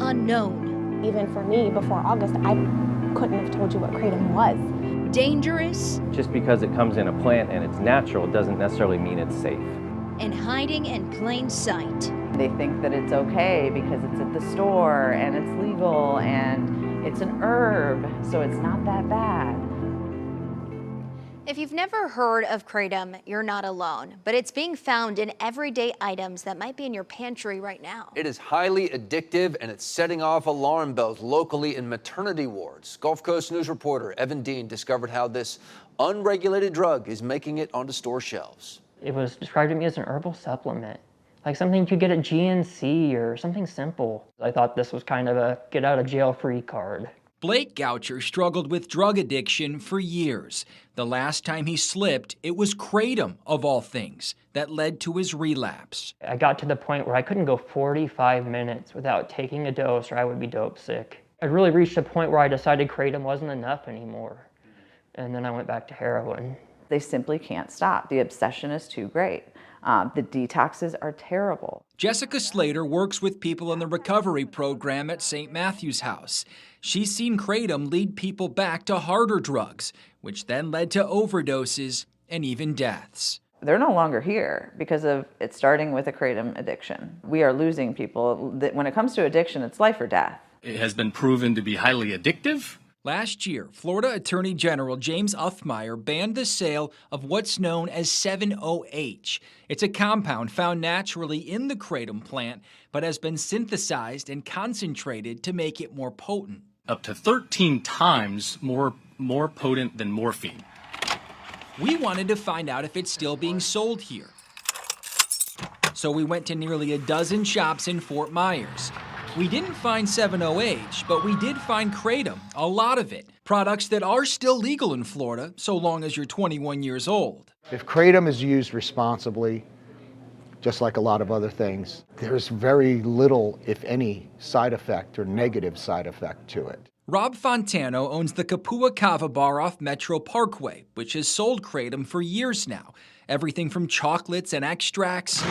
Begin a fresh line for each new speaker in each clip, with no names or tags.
unknown.
Even for me, before August, I couldn't have told you what Kratom was.
Dangerous.
Just because it comes in a plant and it's natural doesn't necessarily mean it's safe.
And hiding in plain sight.
They think that it's okay because it's at the store and it's legal and it's an herb, so it's not that bad.
If you've never heard of Kratom, you're not alone, but it's being found in everyday items that might be in your pantry right now.
It is highly addictive and it's setting off alarm bells locally in maternity wards. Gulf Coast News reporter Evan Dean discovered how this unregulated drug is making it onto store shelves.
It was described to me as an herbal supplement, like something you could get at GNC or something simple. I thought this was kind of a get out of jail free card.
Blake Goucher struggled with drug addiction for years. The last time he slipped, it was Kratom, of all things, that led to his relapse.
I got to the point where I couldn't go 45 minutes without taking a dose or I would be dope sick. I really reached a point where I decided Kratom wasn't enough anymore. And then I went back to heroin.
They simply can't stop. The obsession is too great. The detoxes are terrible.
Jessica Slater works with people in the recovery program at St. Matthew's House. She's seen Kratom lead people back to harder drugs, which then led to overdoses and even deaths.
They're no longer here because of it starting with a Kratom addiction. We are losing people. When it comes to addiction, it's life or death.
It has been proven to be highly addictive.
Last year, Florida Attorney General James Uthmeier banned the sale of what's known as 7-OH. It's a compound found naturally in the Kratom plant, but has been synthesized and concentrated to make it more potent.
Up to 13 times more potent than morphine.
We wanted to find out if it's still being sold here. So we went to nearly a dozen shops in Fort Myers. We didn't find 7-OH, but we did find Kratom, a lot of it. Products that are still legal in Florida, so long as you're 21 years old.
If Kratom is used responsibly, just like a lot of other things, there's very little, if any, side effect or negative side effect to it.
Rob Fontano owns the Kapua Kava bar off Metro Parkway, which has sold Kratom for years now. Everything from chocolates and extracts.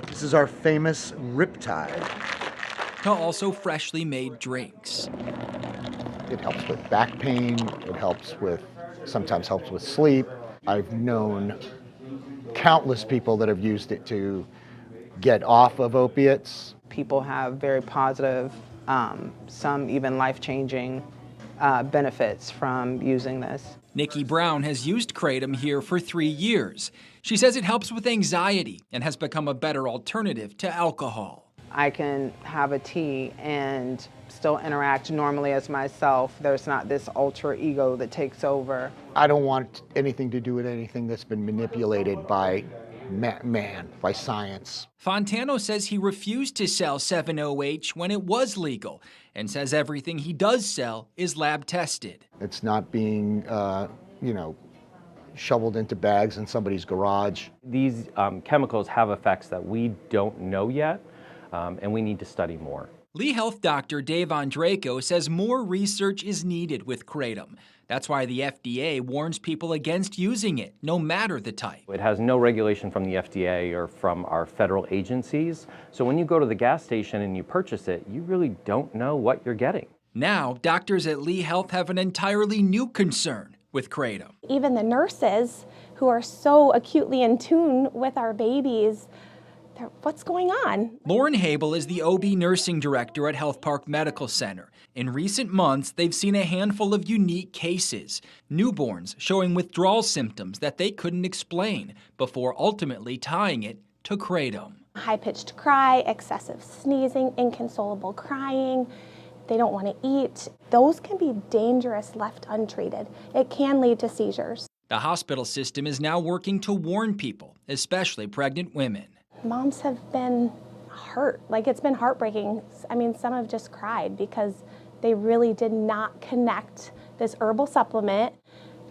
This is our famous Riptide.
To also freshly made drinks.
It helps with back pain, sometimes helps with sleep. I've known countless people that have used it to get off of opiates.
People have very positive, some even life-changing benefits from using this.
Nikki Brown has used Kratom here for 3 years. She says it helps with anxiety and has become a better alternative to alcohol.
I can have a tea and still interact normally as myself. There's not this alter ego that takes over.
I don't want anything to do with anything that's been manipulated by man, by science.
Fontano says he refused to sell 7-OH when it was legal and says everything he does sell is lab tested.
It's not being, shoveled into bags in somebody's garage.
These chemicals have effects that we don't know yet. And we need to study more.
Lee Health Doctor Dave Andraco says more research is needed with Kratom. That's why the FDA warns people against using it, no matter the type.
It has no regulation from the FDA or from our federal agencies. So when you go to the gas station and you purchase it, you really don't know what you're getting.
Now, doctors at Lee Health have an entirely new concern with Kratom.
Even the nurses who are so acutely in tune with our babies, what's going on?
Lauren Habel is the OB nursing director at Health Park Medical Center. In recent months, they've seen a handful of unique cases. Newborns showing withdrawal symptoms that they couldn't explain before ultimately tying it to Kratom.
High-pitched cry, excessive sneezing, inconsolable crying. They don't want to eat. Those can be dangerous left untreated. It can lead to seizures.
The hospital system is now working to warn people, especially pregnant women.
Moms have been hurt. It's been heartbreaking. I mean, some have just cried because they really did not connect this herbal supplement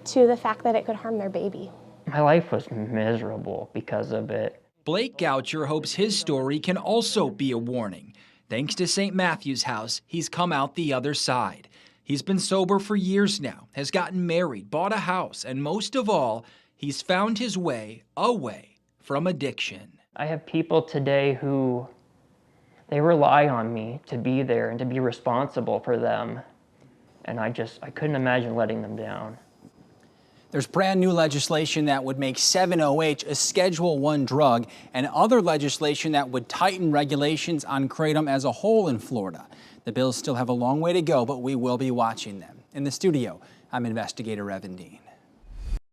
to the fact that it could harm their baby.
My life was miserable because of it.
Blake Goucher hopes his story can also be a warning. Thanks to St. Matthew's House, he's come out the other side. He's been sober for years now, has gotten married, bought a house, and most of all, he's found his way away from addiction.
I have people today who They rely on me to be there and to be responsible for them. And I couldn't imagine letting them down.
There's brand new legislation that would make 7-OH a Schedule I drug, and other legislation that would tighten regulations on Kratom as a whole in Florida. The bills still have a long way to go, but we will be watching them. In the studio, I'm investigator Evan Dean.